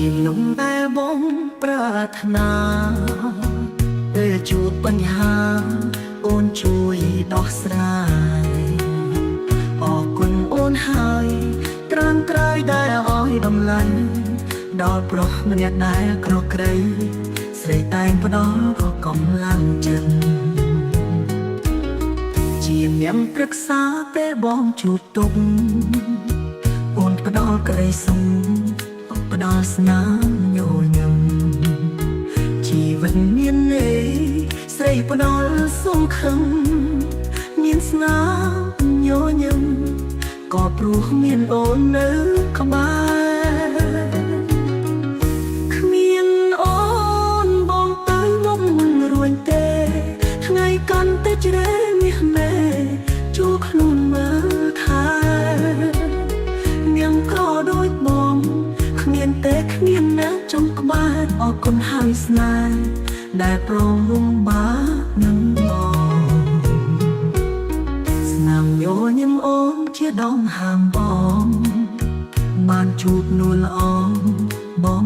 ជាលំតែបងប្រាថ្នាពេលជួបបញ្ហាអូនជួយដោះស្រាយអរគុណអូនហើយត្រង់ក្រោយដែលឲ្យតម្លៃដល់ប្រុសម្នាក់ដែលក្រក្រៃស្រីតែងផ្ដល់ក៏កម្លាំងចិត្តជាអ្នកប្រឹក្សាពេលបងជួបទុក្ខអូនផ្ដល់ក្តីសុខផ្ដល់ស្នាមញញឹមជីវិតមានន័យស្រីផ្ដល់សង្ឃឹមមានស្នាមញញឹមក៏ព្រោះមានអូននៅក្បែរគ្មានអូនបងទៅមុខមិនរួញទេថ្ងៃកាន់តែជ្រៅមាសមេជួខ្លួនមើលថែនាងក៏ដូចបងគ្មានទេគ្មានណាចំក្បែរអរគុណហើយស្នេហ៍ដែលប្រងរំបានឹងបងស្នាមញញឹមអូនជាដងហាមបងបានជួបនួនល្អបង